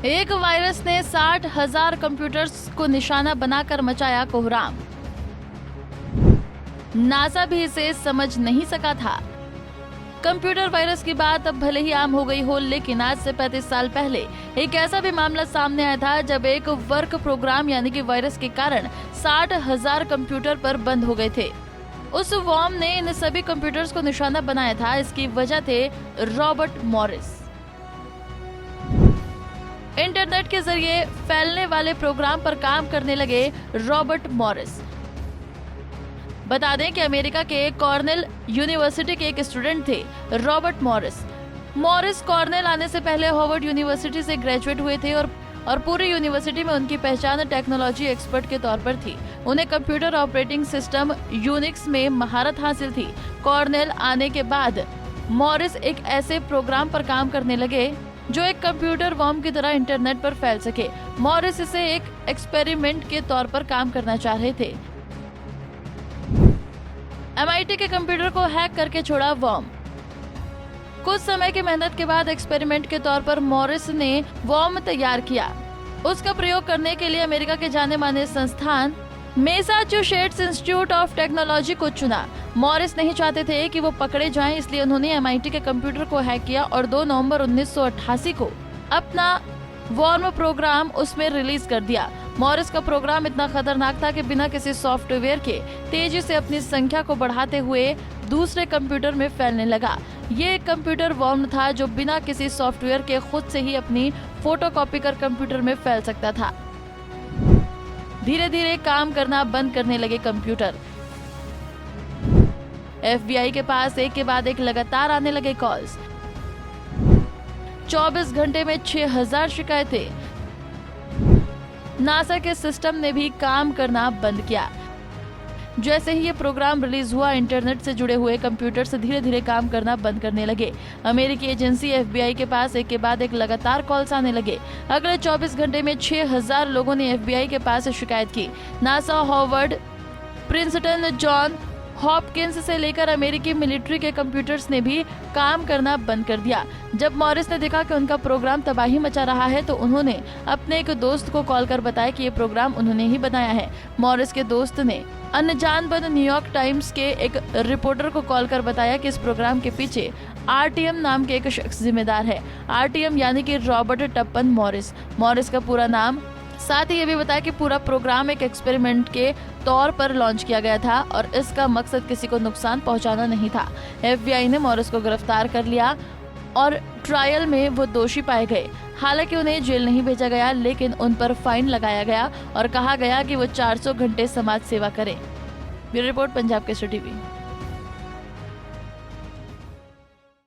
एक वायरस ने 60,000 कंप्यूटर्स को निशाना बनाकर मचाया कोहराम। नासा भी इसे समझ नहीं सका था। कंप्यूटर वायरस की बात अब भले ही आम हो गई हो, लेकिन आज से 35 साल पहले एक ऐसा भी मामला सामने आया था जब एक वर्क प्रोग्राम यानी कि वायरस के कारण 60,000 कंप्यूटर पर बंद हो गए थे। उस वॉर्म ने इन सभी कंप्यूटर्स को निशाना बनाया था। इसकी वजह थे रॉबर्ट मॉरिस। इंटरनेट के जरिए फैलने वाले प्रोग्राम पर काम करने लगे रॉबर्ट मॉरिस। बता दें कि अमेरिका के कॉर्नेल यूनिवर्सिटी के एक स्टूडेंट थे रॉबर्ट मॉरिस। मॉरिस कॉर्नेल आने से पहले हार्वर्ड यूनिवर्सिटी से ग्रेजुएट हुए थे और पूरी यूनिवर्सिटी में उनकी पहचान टेक्नोलॉजी एक्सपर्ट के तौर पर थी। उन्हें कंप्यूटर ऑपरेटिंग सिस्टम यूनिक्स में महारत हासिल थी। कॉर्नेल आने के बाद मॉरिस एक ऐसे प्रोग्राम पर काम करने लगे जो एक कंप्यूटर वॉर्म की तरह इंटरनेट पर फैल सके। मॉरिस इसे एक एक्सपेरिमेंट के तौर पर काम करना चाह रहे थे। MIT के कंप्यूटर को हैक करके छोड़ा वॉर्म। कुछ समय की मेहनत के बाद एक्सपेरिमेंट के तौर पर मॉरिस ने वॉर्म तैयार किया। उसका प्रयोग करने के लिए अमेरिका के जाने माने संस्थान मैसाचुसेट्स इंस्टीट्यूट ऑफ टेक्नोलॉजी को चुना। मॉरिस नहीं चाहते थे कि वो पकड़े जाएं, इसलिए उन्होंने MIT के कंप्यूटर को हैक किया और 2 नवंबर 1988 को अपना वॉर्म प्रोग्राम उसमें रिलीज कर दिया। मॉरिस का प्रोग्राम इतना खतरनाक था कि बिना किसी सॉफ्टवेयर के तेजी से अपनी संख्या को बढ़ाते हुए दूसरे कंप्यूटर में फैलने लगा। ये एक कंप्यूटर वॉर्म था जो बिना किसी सॉफ्टवेयर के खुद से ही अपनी फोटोकॉपी कर कंप्यूटर में फैल सकता था। धीरे धीरे काम करना बंद करने लगे कंप्यूटर। FBI के पास एक के बाद एक लगातार आने लगे कॉल्स। 24 घंटे में 6,000 शिकायतें। नासा के सिस्टम ने भी काम करना बंद किया। जैसे ही ये प्रोग्राम रिलीज हुआ, इंटरनेट से जुड़े हुए कंप्यूटर से धीरे धीरे काम करना बंद करने लगे। अमेरिकी एजेंसी FBI के पास एक के बाद एक लगातार कॉल्स आने लगे। अगले 24 घंटे में 6,000 लोगों ने FBI के पास शिकायत की। NASA, Harvard, Princeton, John Hopkins से लेकर अमेरिकी मिलिट्री के कंप्यूटर्स ने भी काम करना बंद कर दिया। जब मॉरिस ने देखा कि उनका प्रोग्राम तबाही मचा रहा है, तो उन्होंने अपने एक दोस्त को कॉल कर बताया कि ये प्रोग्राम उन्होंने ही बनाया है। मॉरिस के दोस्त ने अनजान न्यूयॉर्क टाइम्स के एक रिपोर्टर को कॉल कर बताया कि इस प्रोग्राम के पीछे RTM नाम के एक शख्स जिम्मेदार है। RTM यानी कि रॉबर्ट टप्पन मॉरिस। मॉरिस का पूरा नाम। साथ ही ये भी बताया कि पूरा प्रोग्राम एक एक्सपेरिमेंट के तौर पर लॉन्च किया गया था और इसका मकसद किसी को नुकसान पहुंचाना नहीं था। FBI ने मॉरिस को गिरफ्तार कर लिया और ट्रायल में वो दोषी पाए गए। हालांकि उन्हें जेल नहीं भेजा गया, लेकिन उन पर फाइन लगाया गया और कहा गया कि वो 400 घंटे समाज सेवा करें। Bureau report, Punjab Kesari TV.